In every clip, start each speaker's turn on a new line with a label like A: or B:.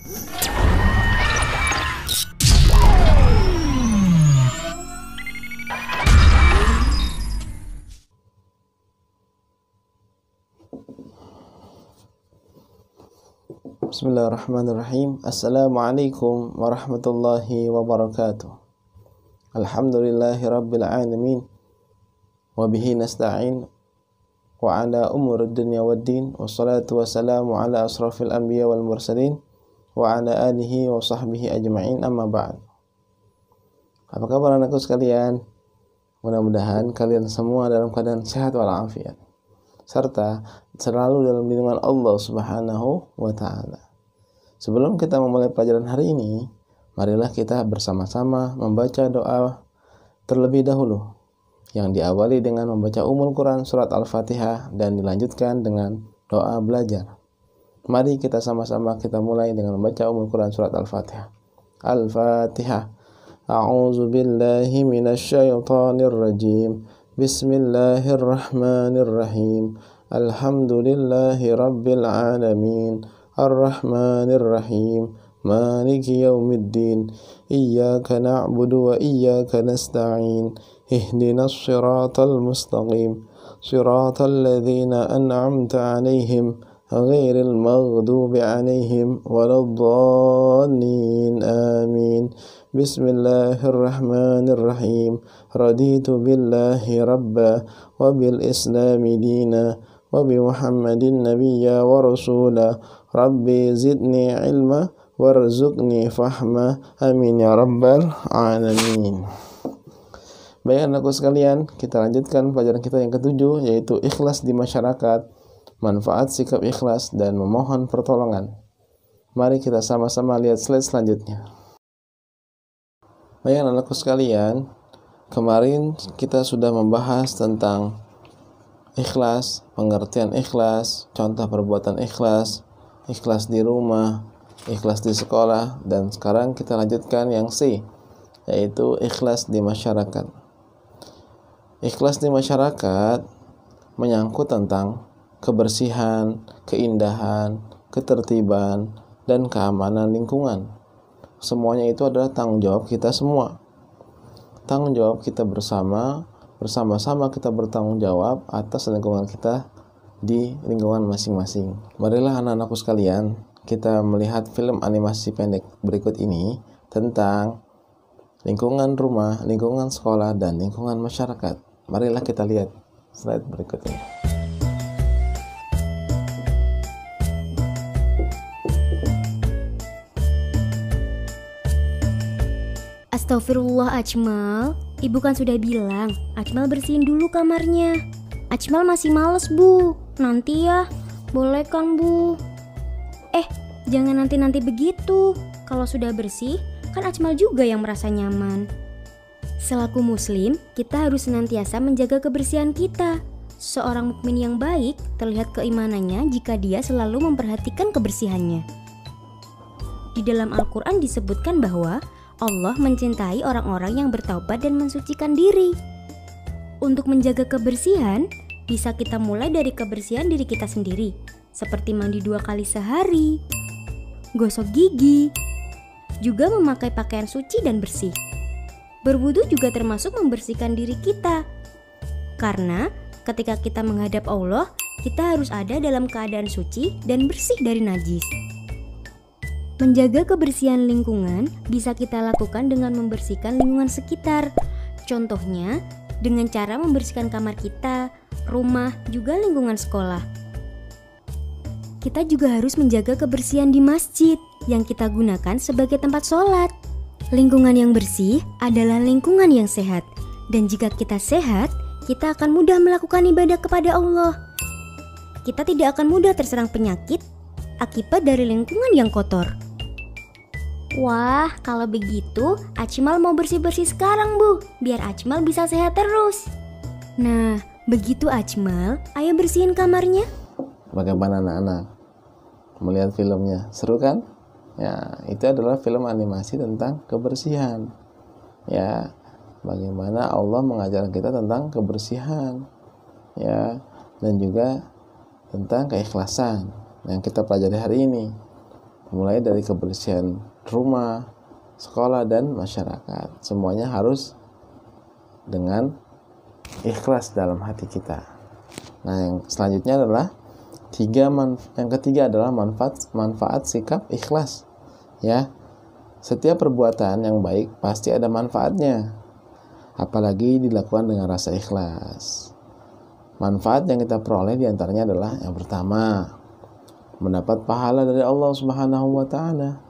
A: Bismillahirrahmanirrahim. Assalamualaikum warahmatullahi wabarakatuh. Alhamdulillahi rabbil alamin. Wabihi nasta'in. Wa ala umur dunya waddin. Wassalatu wassalamu ala asrafil anbiya wal mursalin. Wa ala alihi wa sahbihi ajma'in, amma ba'd. Apa kabar anakku sekalian? Mudah-mudahan kalian semua dalam keadaan sehat walafiat, serta selalu dalam lindungan Allah Subhanahu wa ta'ala. Sebelum kita memulai pelajaran hari ini, marilah kita bersama-sama membaca doa terlebih dahulu, yang diawali dengan membaca Ummul Quran surat Al-Fatihah dan dilanjutkan dengan doa belajar. Mari kita sama-sama kita mulai dengan membaca Ummul Quran surat Al-Fatihah. Al-Fatihah. A'udzu billahi minasy syaithanir rajim. Bismillahirrahmanirrahim. Alhamdulillahi rabbil alamin. Ar-Rahmanir Rahim. Maliki yaumiddin. Iyyaka na'budu wa iyyaka nasta'in. Ihdinas siratal mustaqim. Siratal ladzina an'amta 'alaihim ghairil maghdubi 'alaihim waladdallin. Amin. Bismillahirrahmanirrahim. Raditu billahi rabba wa bil islami dina wa bi Muhammadin nabiyya wa rasula. Rabbi zidni ilma warzuqni fahma. Amin ya rabbal alamin. Baik anakku sekalian, kita lanjutkan pelajaran kita yang ketujuh, yaitu ikhlas di masyarakat, manfaat sikap ikhlas dan memohon pertolongan. Mari kita sama-sama lihat slide selanjutnya. Baik anakku sekalian, kemarin kita sudah membahas tentang ikhlas, pengertian ikhlas, contoh perbuatan ikhlas, ikhlas di rumah, ikhlas di sekolah, dan sekarang kita lanjutkan yang C, yaitu ikhlas di masyarakat. Ikhlas di masyarakat menyangkut tentang kebersihan, keindahan, ketertiban, dan keamanan lingkungan. Semuanya itu adalah tanggung jawab kita semua. Tanggung jawab kita bersama-sama kita bertanggung jawab atas lingkungan kita di lingkungan masing-masing. Marilah anak-anakku sekalian, kita melihat film animasi pendek berikut ini tentang lingkungan rumah, lingkungan sekolah, dan lingkungan masyarakat. Marilah kita lihat slide berikut ini.
B: Astagfirullah Ajmal, ibu kan sudah bilang Ajmal bersihin dulu kamarnya. Ajmal masih males bu, nanti ya. Boleh kan bu? Jangan nanti-nanti begitu. Kalau sudah bersih, kan Ajmal juga yang merasa nyaman. Selaku muslim, kita harus senantiasa menjaga kebersihan kita. Seorang mukmin yang baik terlihat keimanannya jika dia selalu memperhatikan kebersihannya. Di dalam Al-Quran disebutkan bahwa Allah mencintai orang-orang yang bertaubat dan mensucikan diri. Untuk menjaga kebersihan, bisa kita mulai dari kebersihan diri kita sendiri, seperti mandi 2 kali sehari, gosok gigi, juga memakai pakaian suci dan bersih. Berwudu juga termasuk membersihkan diri kita. Karena ketika kita menghadap Allah, kita harus ada dalam keadaan suci dan bersih dari najis. Menjaga kebersihan lingkungan bisa kita lakukan dengan membersihkan lingkungan sekitar. Contohnya, dengan cara membersihkan kamar kita, rumah, juga lingkungan sekolah. Kita juga harus menjaga kebersihan di masjid yang kita gunakan sebagai tempat sholat. Lingkungan yang bersih adalah lingkungan yang sehat. Dan jika kita sehat, kita akan mudah melakukan ibadah kepada Allah. Kita tidak akan mudah terserang penyakit akibat dari lingkungan yang kotor. Wah, kalau begitu Ajmal mau bersih-bersih sekarang bu, biar Ajmal bisa sehat terus. Nah, begitu Ajmal, ayo bersihin kamarnya.
A: Bagaimana anak-anak melihat filmnya? Seru kan? Ya, itu adalah film animasi tentang kebersihan. Ya, bagaimana Allah mengajarkan kita tentang kebersihan. Ya, dan juga tentang keikhlasan yang kita pelajari hari ini. mulai dari kebersihan rumah, sekolah, dan masyarakat. Semuanya harus dengan ikhlas dalam hati kita. Nah, yang selanjutnya adalah yang ketiga adalah manfaat sikap ikhlas. Ya, setiap perbuatan yang baik pasti ada manfaatnya, apalagi dilakukan dengan rasa ikhlas. Manfaat yang kita peroleh diantaranya adalah yang pertama, mendapat pahala dari Allah Subhanahu wa Ta'ala.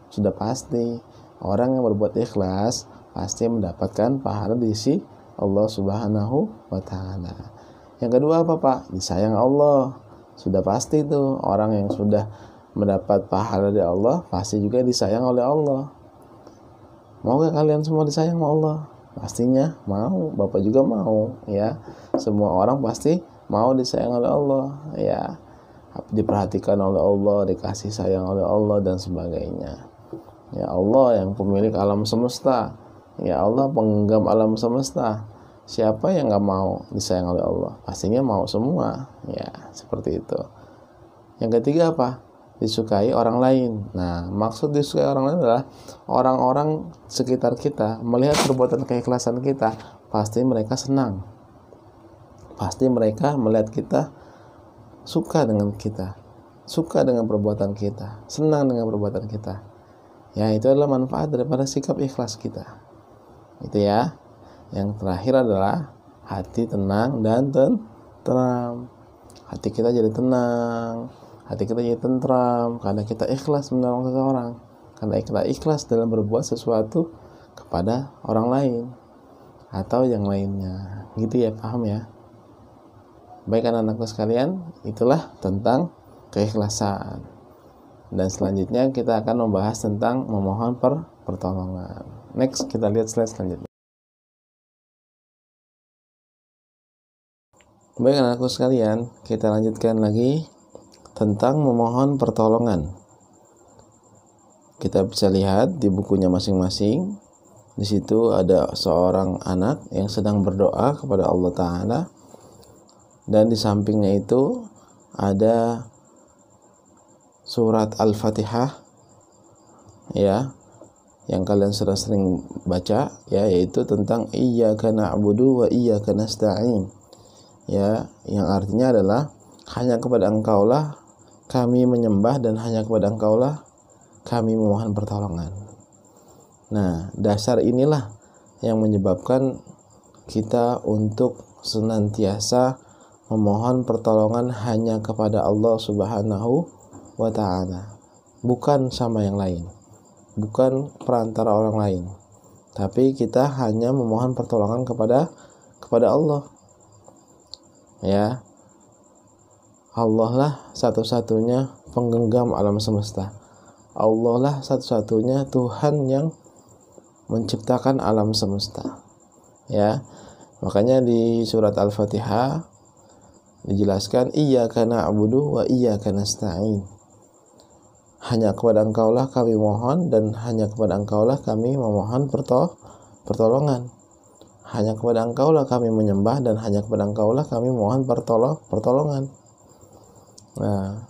A: Sudah pasti orang yang berbuat ikhlas pasti mendapatkan pahala di sisi Allah Subhanahu wa Ta'ala. Yang kedua apa Pak? Disayang Allah. Sudah pasti itu orang yang sudah mendapat pahala dari Allah pasti juga disayang oleh Allah. Maukah kalian semua disayang oleh Allah? Pastinya mau. Bapak juga mau, ya. Semua orang pasti mau disayang oleh Allah, ya. Diperhatikan oleh Allah, dikasih sayang oleh Allah, dan sebagainya. Ya Allah yang pemilik alam semesta, ya Allah penggenggam alam semesta. Siapa yang gak mau disayang oleh Allah? Pastinya mau semua, ya seperti itu. Yang ketiga apa? Disukai orang lain. Nah, maksud disukai orang lain adalah orang-orang sekitar kita melihat perbuatan keikhlasan kita, pasti mereka senang. Pasti mereka melihat kita suka dengan kita, suka dengan perbuatan kita, senang dengan perbuatan kita. Ya, itu adalah manfaat daripada sikap ikhlas kita. Itu ya. Yang terakhir adalah hati tenang dan tentram. Hati kita jadi tenang, hati kita jadi tentram karena kita ikhlas menolong seseorang, karena kita ikhlas dalam berbuat sesuatu kepada orang lain atau yang lainnya. Gitu ya, paham ya? Baik anak-anakku sekalian, itulah tentang keikhlasan. Dan selanjutnya kita akan membahas tentang memohon pertolongan. Next, kita lihat slide selanjutnya. Baik anak-anakku sekalian, kita lanjutkan lagi tentang memohon pertolongan. Kita bisa lihat di bukunya masing-masing. Di situ ada seorang anak yang sedang berdoa kepada Allah Ta'ala. Dan di sampingnya itu ada surat Al-Fatihah, ya, yang kalian sudah sering baca, ya, yaitu tentang iyyaka na'budu wa iyyaka nasta'in, ya, yang artinya adalah hanya kepada Engkaulah kami menyembah dan hanya kepada Engkaulah kami memohon pertolongan. Nah, dasar inilah yang menyebabkan kita untuk senantiasa memohon pertolongan hanya kepada Allah Subhanahu wa Ta'ala, bukan sama yang lain, bukan perantara orang lain, tapi kita hanya memohon pertolongan kepada Allah, ya. Allah lah satu-satunya penggenggam alam semesta. Allah lah satu-satunya Tuhan yang menciptakan alam semesta, ya. Makanya di surat Al-Fatihah dijelaskan iyyaka na'budu wa iyyaka nasta'in. Hanya kepada Engkaulah kami mohon dan hanya kepada Engkaulah kami memohon pertolongan. Hanya kepada Engkaulah kami menyembah dan hanya kepada Engkaulah kami mohon pertolongan. Nah,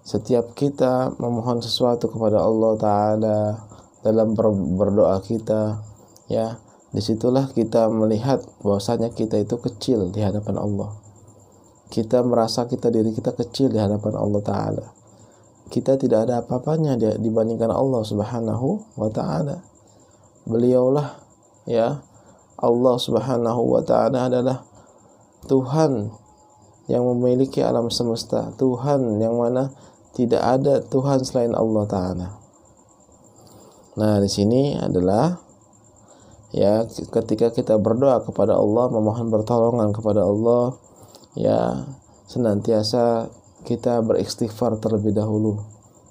A: setiap kita memohon sesuatu kepada Allah Ta'ala dalam berdoa kita, ya, disitulah kita melihat bahwasanya kita itu kecil di hadapan Allah. Kita merasa diri kita kecil di hadapan Allah Ta'ala. Kita tidak ada apa-apanya dibandingkan Allah Subhanahu wa Ta'ala. Beliaulah, ya, Allah Subhanahu wa Ta'ala adalah Tuhan yang memiliki alam semesta, Tuhan yang mana tidak ada Tuhan selain Allah Ta'ala. Nah, di sini adalah, ya, ketika kita berdoa kepada Allah, memohon pertolongan kepada Allah, ya, senantiasa kita beristighfar terlebih dahulu,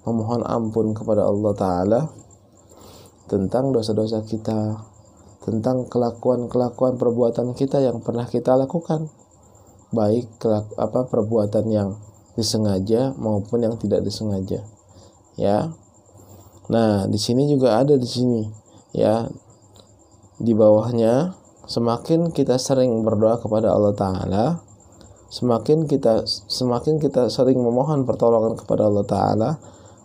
A: memohon ampun kepada Allah Ta'ala tentang dosa-dosa kita, tentang kelakuan-kelakuan perbuatan kita yang pernah kita lakukan, baik perbuatan yang disengaja maupun yang tidak disengaja, ya. Nah, di sini juga ada di sini, ya, di bawahnya, semakin kita sering berdoa kepada Allah Ta'ala, semakin kita sering memohon pertolongan kepada Allah Ta'ala,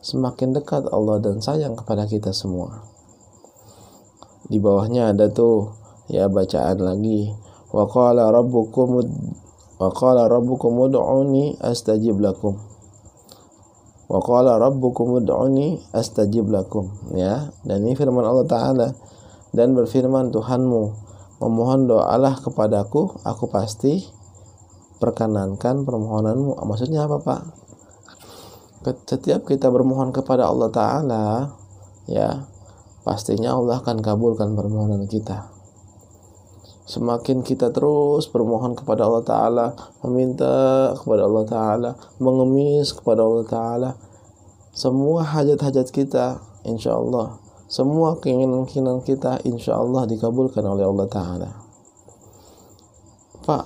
A: semakin dekat Allah dan sayang kepada kita semua. Di bawahnya ada tuh ya bacaan lagi, wa qala rabbukum ud'uni astajib lakum. Wa qala rabbukum ud'uni astajib lakum, ya. Dan ini firman Allah Ta'ala, dan berfirman Tuhanmu, memohon doalah kepadaku, aku pasti perkenankan permohonanmu. Maksudnya apa, Pak? Setiap kita bermohon kepada Allah Ta'ala, ya, pastinya Allah akan kabulkan permohonan kita. Semakin kita terus bermohon kepada Allah Ta'ala, meminta kepada Allah Ta'ala, mengemis kepada Allah Ta'ala, semua hajat-hajat kita insya Allah, semua keinginan-keinginan kita insya Allah dikabulkan oleh Allah Ta'ala. Pak,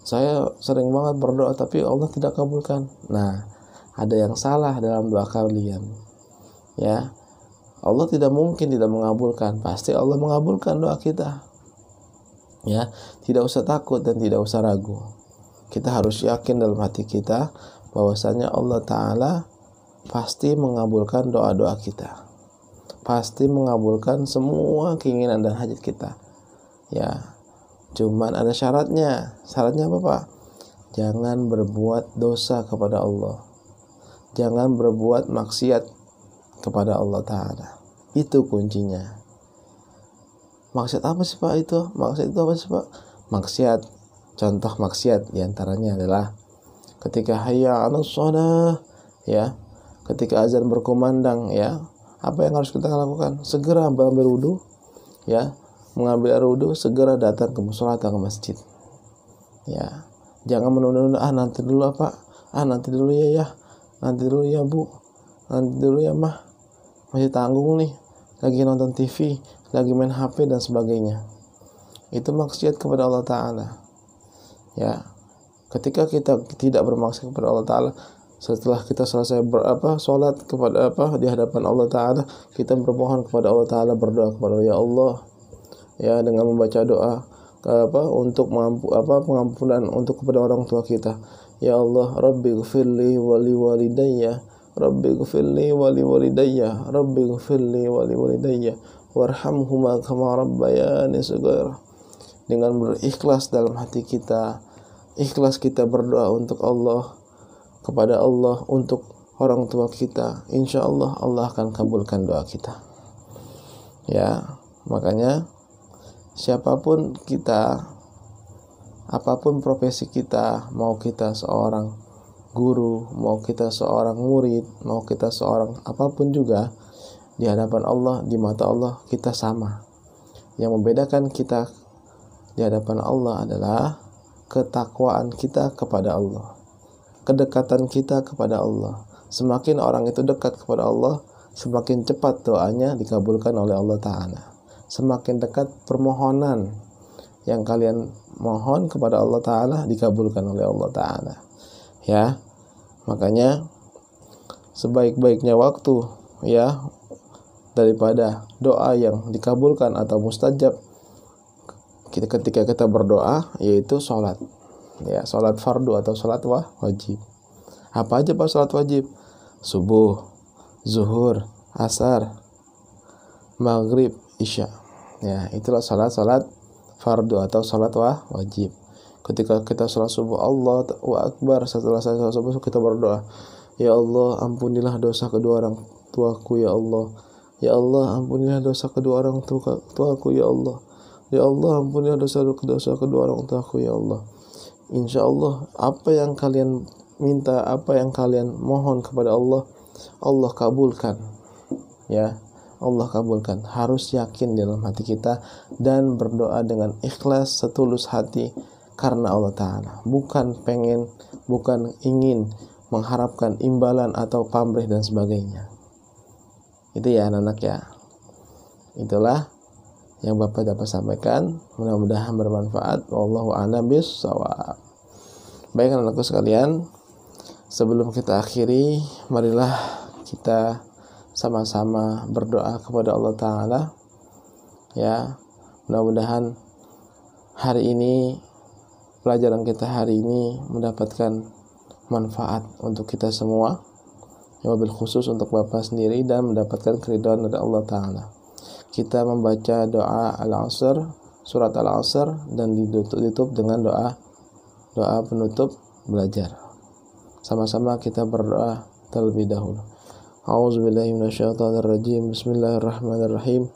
A: saya sering banget berdoa tapi Allah tidak kabulkan. Nah, ada yang salah dalam doa kalian, ya. Allah tidak mungkin tidak mengabulkan, pasti Allah mengabulkan doa kita, ya. Tidak usah takut dan tidak usah ragu. Kita harus yakin dalam hati kita bahwasanya Allah Ta'ala pasti mengabulkan doa-doa kita, pasti mengabulkan semua keinginan dan hajat kita, ya. Cuman ada syaratnya. Syaratnya apa, Pak? Jangan berbuat dosa kepada Allah, jangan berbuat maksiat kepada Allah Ta'ala. Itu kuncinya. Maksiat apa sih, Pak, itu? Maksiat itu apa sih, Pak? Maksiat, contoh maksiat diantaranya adalah ketika hayya 'alas shalah, ya, ketika azan berkumandang, ya, apa yang harus kita lakukan? Segera ambil wudu, ya, mengambil air wudu, segera datang ke mushola atau ke masjid, ya. Jangan menunda-nunda, nanti dulu apa? Nanti dulu ya, nanti dulu ya Bu, nanti dulu ya Mah, masih tanggung nih, lagi nonton TV, lagi main HP dan sebagainya. Itu maksiat kepada Allah Ta'ala, ya. Ketika kita tidak bermaksiat kepada Allah Ta'ala, setelah kita selesai sholat kepada di hadapan Allah Ta'ala, kita bermohon kepada Allah Ta'ala, berdoa kepada ya Allah, ya, dengan membaca doa untuk pengampunan untuk kepada orang tua kita. Ya Allah, Rabbi ghfirli wa li walidayya, Rabbi ghfirli wa li walidayya, Rabbi ghfirli wa li walidayya warhamhuma kama rabbayani shaghira. Dengan berikhlas dalam hati kita, ikhlas kita berdoa untuk Allah, kepada Allah, untuk orang tua kita, insya Allah Allah akan kabulkan doa kita, ya. Makanya siapapun kita, apapun profesi kita, mau kita seorang guru, mau kita seorang murid, mau kita seorang apapun juga, di hadapan Allah, di mata Allah kita sama. Yang membedakan kita di hadapan Allah adalah ketakwaan kita kepada Allah, kedekatan kita kepada Allah. Semakin orang itu dekat kepada Allah, semakin cepat doanya dikabulkan oleh Allah Ta'ala. Semakin dekat permohonan yang kalian mohon kepada Allah Ta'ala dikabulkan oleh Allah Ta'ala, ya. Makanya sebaik-baiknya waktu, ya, daripada doa yang dikabulkan atau mustajab ketika kita berdoa, yaitu sholat, ya, sholat fardu atau sholat wajib. Apa aja Pak sholat wajib? Subuh, zuhur, asar, maghrib, isya, ya, itulah sholat fardu atau sholat wajib. Ketika kita sholat subuh, Allahu Akbar, setelah sholat subuh kita berdoa, ya Allah, ampunilah dosa kedua orang tuaku, ya Allah. Ya Allah, ampunilah dosa kedua orang tuaku, ya Allah. Ya Allah, ampunilah dosa kedua orang tuaku, ya Allah. Insya Allah, apa yang kalian minta, apa yang kalian mohon kepada Allah, Allah kabulkan, ya. Allah kabulkan. Harus yakin dalam hati kita dan berdoa dengan ikhlas setulus hati karena Allah Ta'ala, bukan ingin mengharapkan imbalan atau pamrih dan sebagainya. Itu ya anak-anak, ya. Itulah yang Bapak dapat sampaikan, mudah-mudahan bermanfaat. Wallahu a'lam bishawab. Baik anak-anakku sekalian, sebelum kita akhiri, marilah kita sama-sama berdoa kepada Allah Ta'ala, ya. Mudah-mudahan hari ini, pelajaran kita hari ini mendapatkan manfaat untuk kita semua, wabil khusus untuk Bapak sendiri dan mendapatkan keridhaan dari Allah Ta'ala. Kita membaca doa Al-Asr, surat Al-Asr, dan ditutup dengan doa penutup belajar. Sama-sama kita berdoa terlebih dahulu. A'udzubillahi minasyaitonirrajim. Bismillahirrahmanirrahim.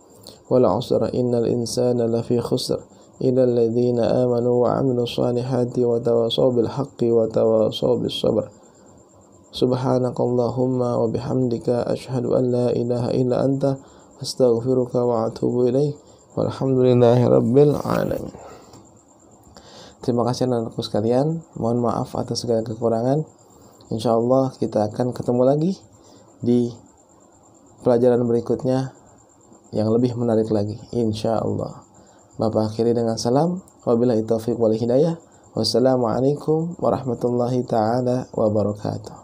A: Wal 'asri innal insana lafi khusr illa alladzina amanu wa 'amilus solihati wa tawasaw bil haqqi wa tawasaw bis sabr. Subhanakallahumma wa bihamdika asyhadu an la ilaha illa anta astaghfiruka wa atubu ilaik. Walhamdulillahi rabbil alamin. Terima kasih anak-anakku sekalian. Mohon maaf atas segala kekurangan. Insyaallah kita akan ketemu lagi di pelajaran berikutnya yang lebih menarik lagi, insyaallah. Bapak akhiri dengan salam. Wabillahi taufiq wal hidayah. Wassalamualaikum warahmatullahi taala wabarakatuh.